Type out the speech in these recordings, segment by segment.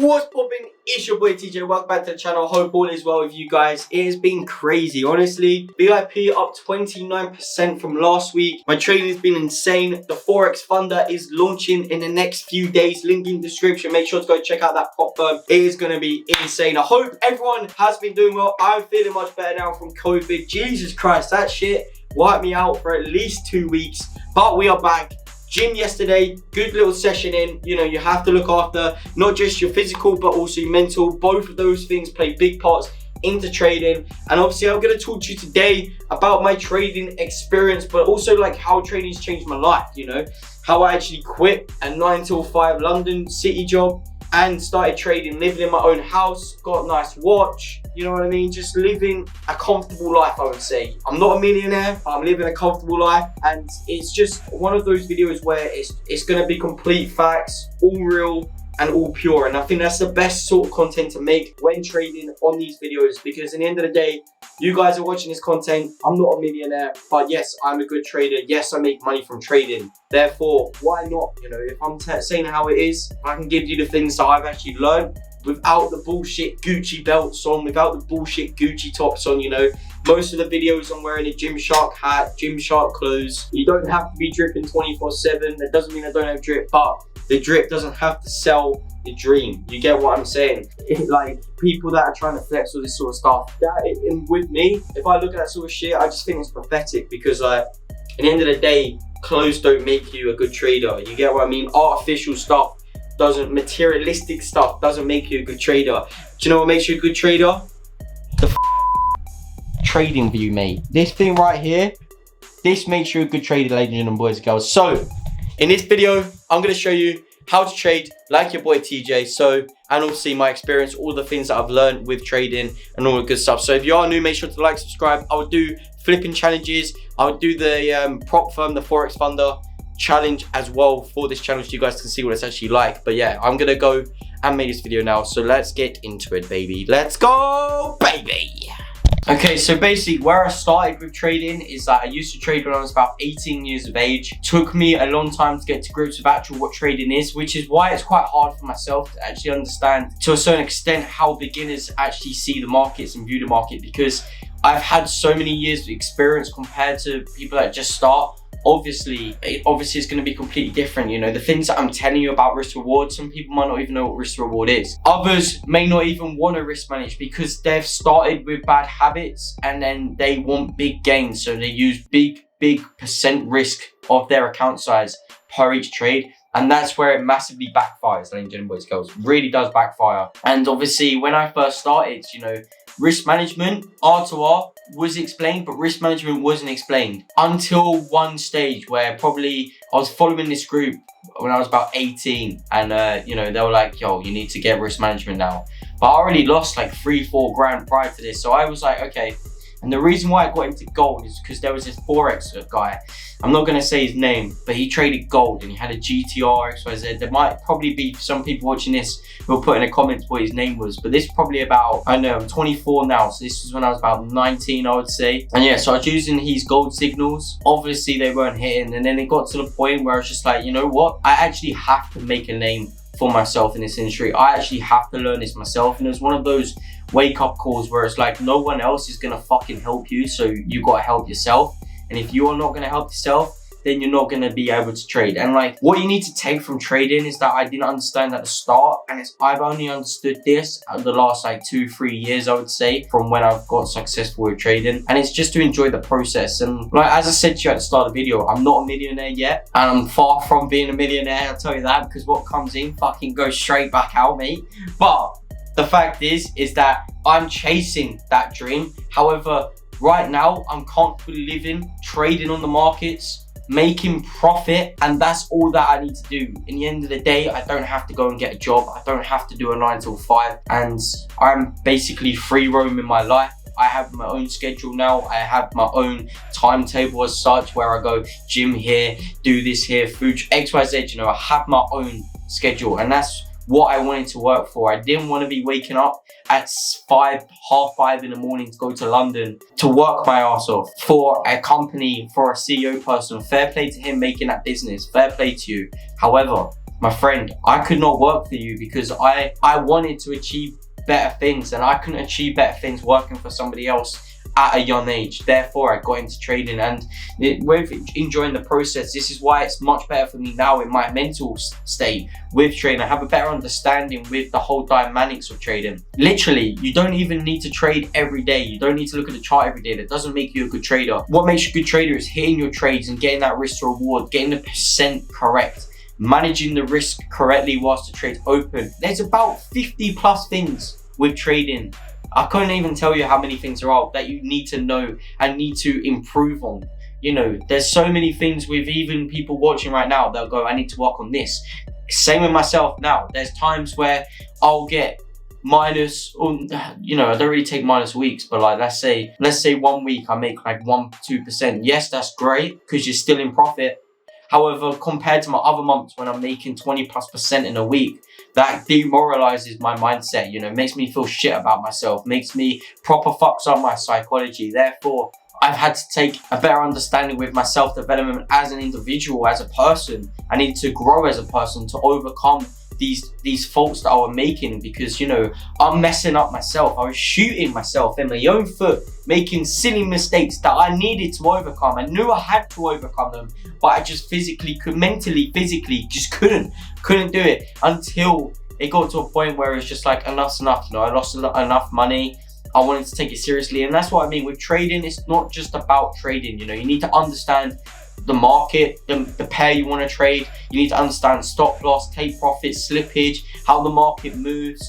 What's poppin'? It's your boy TJ. Welcome back to the channel. Hope all is well with you guys. It has been crazy, honestly. VIP up 29% from last week. My trading has been insane. The Forex Thunder is launching in the next few days. Link in the description. Make sure to go check out that prop firm. It is going to be insane. I hope everyone has been doing well. I'm feeling much better now from COVID. Jesus Christ, that shit wiped me out for at least 2 weeks. But we are back. Gym yesterday, good little session in. You know, you have to look after not just your physical but also your mental. Both of those things play big parts into trading. And obviously I'm going to talk to you today about my trading experience, but also like how trading's changed my life. You know, how I actually quit a 9 till 5 London city job and started trading, living in my own house, got a nice watch, you know what I mean? Just living a comfortable life, I would say. I'm not a millionaire, but I'm living a comfortable life. And it's just one of those videos where it's gonna be complete facts, all real and all pure. And I think that's the best sort of content to make when trading on these videos, because in the end of the day, you guys are watching this content. I'm not a millionaire, but yes, I'm a good trader. Yes, I make money from trading. Therefore, why not? You know, if I'm saying how it is, I can give you the things that I've actually learned without the bullshit Gucci belts on, without the bullshit Gucci tops on. You know, most of the videos I'm wearing a Gymshark hat, Gymshark clothes. You don't have to be dripping 24/7. That doesn't mean I don't have drip, but the drip doesn't have to sell the dream. You get what I'm saying? Like, people that are trying to flex all this sort of stuff, and with me, if I look at that sort of shit, I just think it's pathetic, because like, at the end of the day, clothes don't make you a good trader. You get what I mean? Artificial stuff materialistic stuff doesn't make you a good trader. Do you know what makes you a good trader? The trading view, mate. This thing right here, this makes you a good trader, ladies and boys and girls. So in this video, I'm going to show you how to trade like your boy TJ. So, and also my experience, all the things that I've learned with trading and all the good stuff. So if you are new, make sure to like, subscribe. I would do flipping challenges. I would do the prop firm, the Forex Thunder challenge as well for this challenge, so you guys can see what it's actually like. But yeah, I'm gonna go and make this video now, so let's get into it, baby. Let's go, baby. Okay, so basically where I started with trading is that I used to trade when I was about 18 years of age. Took me a long time to get to grips with actual what trading is, which is why it's quite hard for myself to actually understand to a certain extent how beginners actually see the markets and view the market, because I've had so many years of experience compared to people that just start. Obviously it's going to be completely different. You know, the things that I'm telling you about risk reward, some people might not even know what risk reward is. Others may not even want to risk manage because they've started with bad habits and then they want big gains, so they use big percent risk of their account size per each trade. And that's where it massively backfires, ladies and boys and girls. Really does backfire. And obviously when I first started, you know, risk management, R2R, was explained, but risk management wasn't explained until one stage where probably I was following this group when I was about 18, and you know, they were like, yo, you need to get risk management now. But I already lost like 3-4 grand prior to this, so I was like, okay. And the reason why I got into gold is because there was this Forex guy. I'm not going to say his name, but he traded gold and he had a GTR XYZ. There might probably be some people watching this who will put in the comments what his name was. But this is probably about, I don't know, I'm 24 now. So this was when I was about 19, I would say. And yeah, so I was using his gold signals. Obviously, they weren't hitting. And then it got to the point where I was just like, you know what? I actually have to make a name for myself in this industry. I actually have to learn this myself. And it was one of those wake up calls where it's like, no one else is gonna fucking help you, so you gotta help yourself. And if you are not gonna help yourself, then you're not gonna be able to trade. And like, what you need to take from trading is that I didn't understand at the start, and I've only understood this the last like 2-3 years, I would say, from when I've got successful with trading. And it's just to enjoy the process. And like, as I said to you at the start of the video, I'm not a millionaire yet, and I'm far from being a millionaire, I'll tell you that, because what comes in fucking goes straight back out, mate. But the fact is that I'm chasing that dream. However, right now, I'm comfortably living, trading on the markets, making profit, and that's all that I need to do. In the end of the day, I don't have to go and get a job. I don't have to do a 9 till 5, and I'm basically free roaming my life. I have my own schedule now. I have my own timetable as such, where I go gym here, do this here, food, XYZ, you know, I have my own schedule, and that's what I wanted to work for. I didn't want to be waking up at half five in the morning to go to London to work my ass off for a company, for a CEO person. Fair play to him making that business, fair play to you. However, my friend, I could not work for you because I wanted to achieve better things, and I couldn't achieve better things working for somebody else at a young age. Therefore, I got into trading, and with enjoying the process. This is why it's much better for me now in my mental state with trading. I have a better understanding with the whole dynamics of trading. Literally, you don't even need to trade every day. You don't need to look at the chart every day. That doesn't make you a good trader. What makes you a good trader is hitting your trades and getting that risk to reward, getting the percent correct, managing the risk correctly whilst the trade's open. There's about 50 plus things with trading. I couldn't even tell you how many things there are that you need to know and need to improve on. You know, there's so many things with even people watching right now, they'll go, I need to work on this. Same with myself now. There's times where I'll get minus, or you know, I don't really take minus weeks, but like let's say 1 week I make like 1-2%. Yes, that's great because you're still in profit. However, compared to my other months when I'm making 20+% in a week, that demoralizes my mindset, you know, makes me feel shit about myself, makes me proper fucks up my psychology. Therefore, I've had to take a better understanding with my self-development as an individual, as a person. I need to grow as a person to overcome these faults that I was making, because, you know, I'm messing up myself. I was shooting myself in my own foot, making silly mistakes that I needed to overcome. I knew I had to overcome them, but I just mentally, physically just couldn't do it until it got to a point where it's just like enough's enough. You know, I lost enough money. I wanted to take it seriously, and that's what I mean with trading. It's not just about trading. You know, you need to understand the market, the pair you want to trade. You need to understand stop loss, take profit, slippage, how the market moves.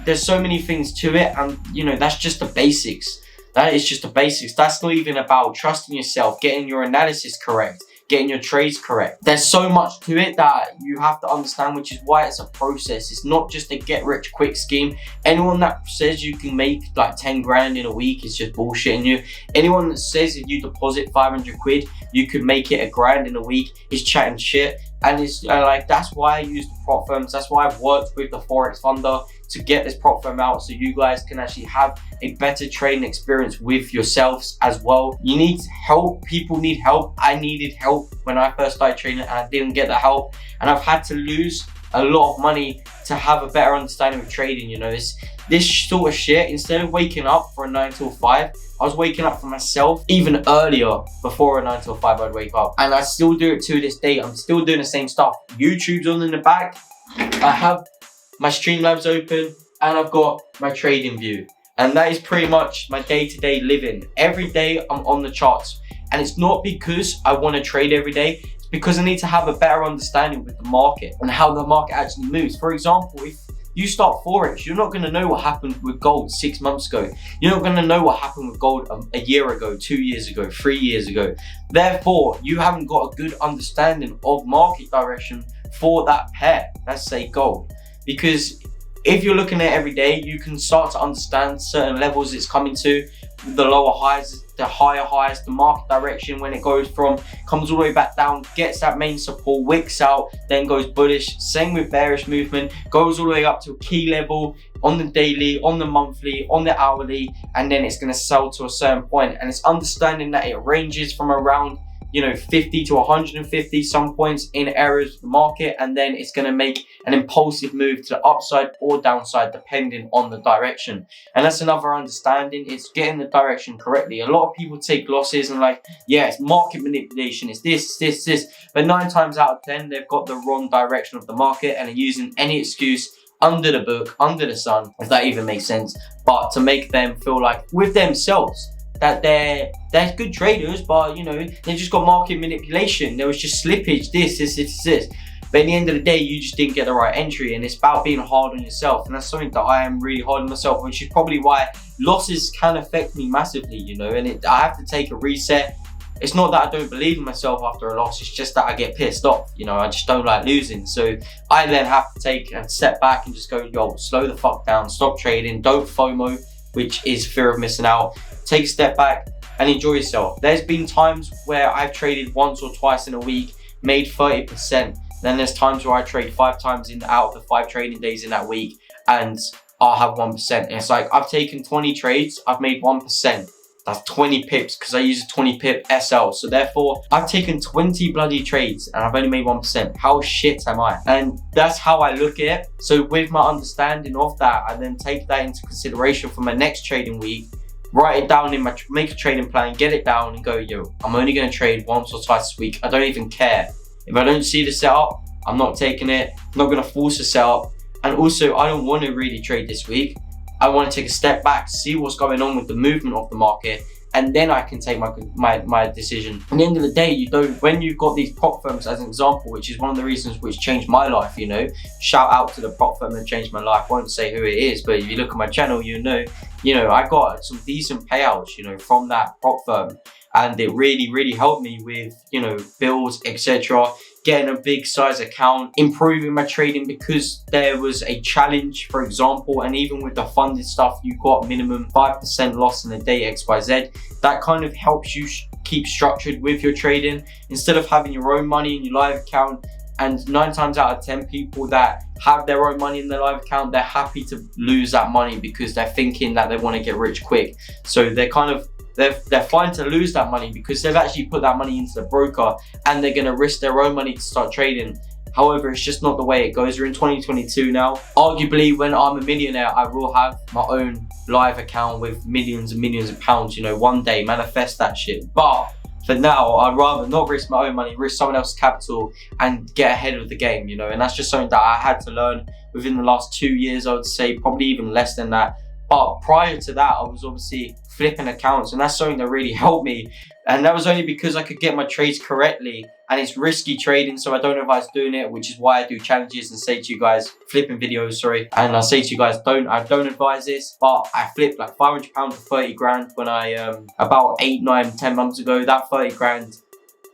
There's so many things to it, and you know, that's just the basics. That is just the basics. That's not even about trusting yourself, getting your analysis correct, getting your trades correct. There's so much to it that you have to understand, which is why it's a process. It's not just a get rich quick scheme. Anyone that says you can make like 10 grand in a week is just bullshitting you. Anyone that says if you deposit 500 quid, you could make it £1,000 in a week is chatting shit. And it's like, that's why I use the prop firms. That's why I've worked with the Forex funder to get this prop firm out, so you guys can actually have a better trading experience with yourselves as well. You need help. People need help. I needed help when I first started trading, and I didn't get the help, and I've had to lose a lot of money to have a better understanding of trading. You know, this sort of shit, instead of waking up for a 9 till 5, I was waking up for myself even earlier. Before a 9 till 5 I'd wake up, and I still do it to this day. I'm still doing the same stuff. YouTube's on in the back. I have my Streamlabs open, and I've got my trading view, and that is pretty much my day-to-day living. Every day I'm on the charts, and it's not because I want to trade every day. It's because I need to have a better understanding with the market and how the market actually moves. For example, if you start Forex, you're not going to know what happened with gold 6 months ago. You're not going to know what happened with gold a year ago, 2 years ago, 3 years ago. Therefore, you haven't got a good understanding of market direction for that pair, let's say gold. Because if you're looking at it every day, you can start to understand certain levels it's coming to, the lower highs, the higher highs, the market direction when it comes all the way back down, gets that main support, wicks out, then goes bullish. Same with bearish movement, goes all the way up to a key level on the daily, on the monthly, on the hourly, and then it's going to sell to a certain point. And it's understanding that it ranges from around, you know, 50 to 150 some points in areas of the market, and then it's going to make an impulsive move to the upside or downside depending on the direction. And that's another understanding. It's getting the direction correctly. A lot of people take losses and like, yeah, it's market manipulation, it's this, but 9 times out of 10 they've got the wrong direction of the market and are using any excuse under the book, under the sun, if that even makes sense, but to make them feel like with themselves that they're good traders, but you know, they just got market manipulation. There was just slippage, this. But at the end of the day, you just didn't get the right entry, and it's about being hard on yourself. And that's something that I am really hard on myself, which is probably why losses can affect me massively, you know, and I have to take a reset. It's not that I don't believe in myself after a loss, it's just that I get pissed off, you know, I just don't like losing. So I then have to take a step back and just go, yo, slow the fuck down, stop trading, don't FOMO, which is fear of missing out. Take a step back and enjoy yourself. There's been times where I've traded once or twice in a week, made 30%. Then there's times where I trade 5 times out of the 5 trading days in that week, and I'll have 1%. And it's like, I've taken 20 trades, I've made 1%. That's 20 pips because I use a 20 pip SL. So therefore, I've taken 20 bloody trades and I've only made 1%. How shit am I? And that's how I look at it. So with my understanding of that, I then take that into consideration for my next trading week, write it down in make a trading plan, get it down and go, yo, I'm only going to trade once or twice a week. I don't even care. If I don't see the setup, I'm not taking it. I'm not going to force a setup. And also, I don't want to really trade this week. I want to take a step back, see what's going on with the movement of the market, and then I can take my decision. At the end of the day, when you've got these prop firms as an example, which is one of the reasons which changed my life, you know, shout out to the prop firm that changed my life. I won't say who it is, but if you look at my channel, you know, I got some decent payouts, you know, from that prop firm. And it really, really helped me with, you know, bills, etc. Getting a big size account, improving my trading because there was a challenge, for example, and even with the funded stuff, you got minimum 5% loss in a day, XYZ. That kind of helps you keep structured with your trading instead of having your own money in your live account. And 9 times out of 10 people that have their own money in their live account, they're happy to lose that money because they're thinking that they want to get rich quick. So they're fine to lose that money because they've actually put that money into the broker and they're going to risk their own money to start trading. However, it's just not the way it goes. We're in 2022 now. Arguably, when I'm a millionaire, I will have my own live account with millions and millions of pounds, you know, one day, manifest that shit. But for now, I'd rather not risk my own money, risk someone else's capital and get ahead of the game, you know. And that's just something that I had to learn within the last 2 years, I would say, probably even less than that. But prior to that, I was obviously flipping accounts, and that's something that really helped me. And that was only because I could get my trades correctly, and it's risky trading, so I don't advise doing it, which is why I do challenges and say to you guys, flipping videos, sorry. And I say to you guys, I don't advise this, but I flipped like £500 to 30 grand when I, about 8, 9, 10 months ago. That 30 grand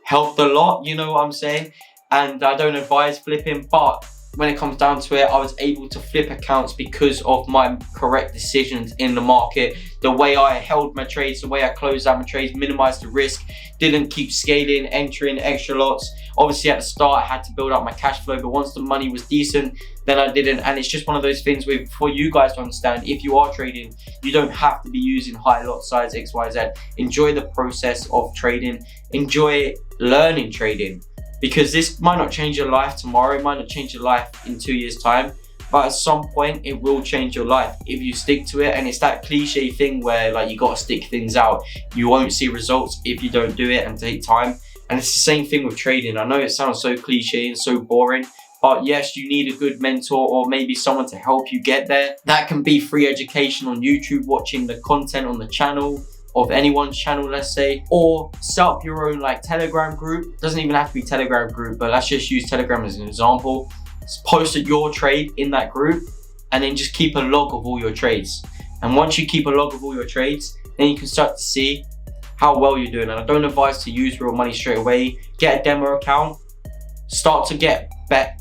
helped a lot, you know what I'm saying? And I don't advise flipping, but when it comes down to it, I was able to flip accounts because of my correct decisions in the market. The way I held my trades, the way I closed out my trades, minimized the risk, didn't keep scaling, entering extra lots. Obviously at the start, I had to build up my cash flow, but once the money was decent, then I didn't. And it's just one of those things for you guys to understand, if you are trading, you don't have to be using high lot size XYZ. Enjoy the process of trading. Enjoy learning trading. Because this might not change your life tomorrow, it might not change your life in 2 years' time, but at some point it will change your life if you stick to it. And it's that cliche thing where like you gotta stick things out. You won't see results if you don't do it and take time. And it's the same thing with trading. I know it sounds so cliche and so boring, but yes, you need a good mentor or maybe someone to help you get there. That can be free education on YouTube, watching the content on the channel, of anyone's channel, let's say, or set up your own like Telegram group. Doesn't even have to be Telegram group, but let's just use Telegram as an example. Post your trade in that group and then just keep a log of all your trades. And once you keep a log of all your trades, then you can start to see how well you're doing. And I don't advise to use real money straight away. Get a demo account, start to get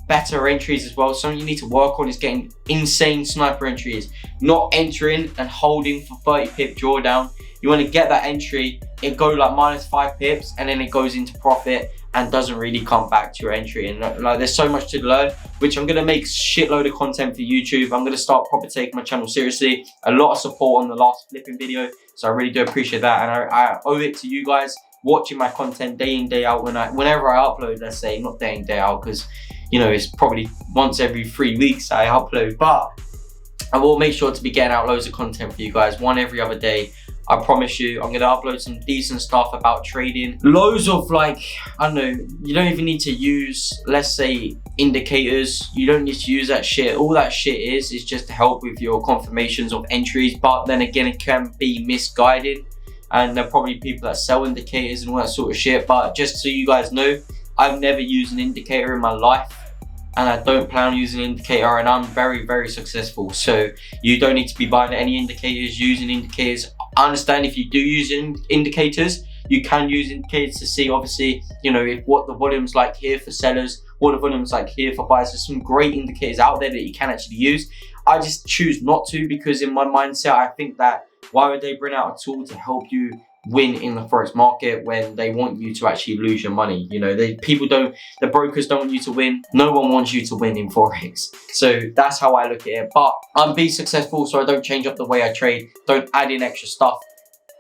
better entries as well. Something you need to work on is getting insane sniper entries, not entering and holding for 30 pip drawdown. You want to get that entry, it go like -5 pips, and then it goes into profit and doesn't really come back to your entry. And like, there's so much to learn, which I'm going to make shitload of content for YouTube. I'm going to start proper taking my channel seriously. A lot of support on the last flipping video, so I really do appreciate that. And I owe it to you guys watching my content day in, day out. Whenever I upload, let's say, not day in, day out, because you know, it's probably once every 3 weeks I upload, but I will make sure to be getting out loads of content for you guys, one every other day. I promise you, I'm gonna upload some decent stuff about trading. Loads of like, I don't know, you don't even need to use, let's say, indicators. You don't need to use that shit. All that shit is just to help with your confirmations of entries, but then again, it can be misguided. And there are probably people that sell indicators and all that sort of shit, but just so you guys know, I've never used an indicator in my life, and I don't plan on using an indicator, and I'm very, very successful. So you don't need to be buying any indicators, using indicators. I understand if you do use indicators, you can use indicators to see, obviously, you know, what the volume's like here for sellers, what the volume's like here for buyers. There's some great indicators out there that you can actually use. I just choose not to, because in my mindset, I think that why would they bring out a tool to help you win in the Forex market when they want you to actually lose your money? You know, the brokers don't want you to win. No one wants you to win in Forex. So that's how I look at it. But I'm being successful, so I don't change up the way I trade, don't add in extra stuff.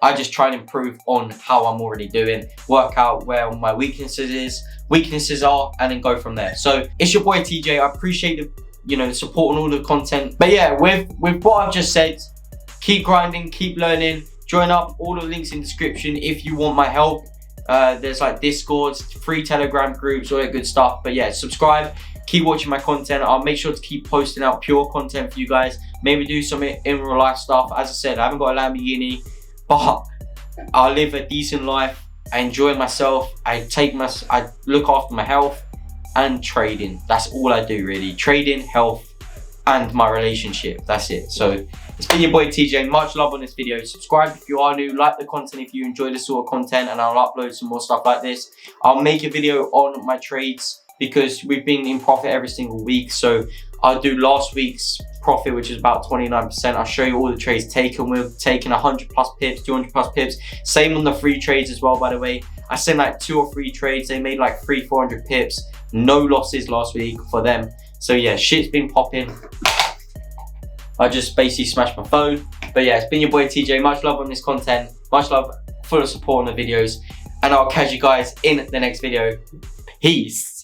I just try and improve on how I'm already doing, work out where my weaknesses are, and then go from there. So it's your boy TJ. I appreciate the support on all the content. But yeah, with what I've just said, keep grinding, keep learning. Join up, all the links in the description if you want my help. There's like Discords, free Telegram groups, all that good stuff. But yeah, subscribe, keep watching my content. I'll make sure to keep posting out pure content for you guys. Maybe do some in real life stuff. As I said, I haven't got a Lamborghini, but I live a decent life. I enjoy myself. I look after my health and trading. That's all I do really. Trading, health, and my relationship. That's it. So it's been your boy TJ. Much love on this video. Subscribe if you are new. Like the content if you enjoy this sort of content, and I'll upload some more stuff like this. I'll make a video on my trades because we've been in profit every single week. So I'll do last week's profit, which is about 29%. I'll show you all the trades taken. We've taken 100 plus pips, 200 plus pips. Same on the free trades as well, by the way. I sent like 2 or 3 trades. They made like 300-400 pips. No losses last week for them. So yeah, shit's been popping. I just basically smashed my phone. But yeah, it's been your boy TJ. Much love on this content. Much love, full of support on the videos. And I'll catch you guys in the next video. Peace.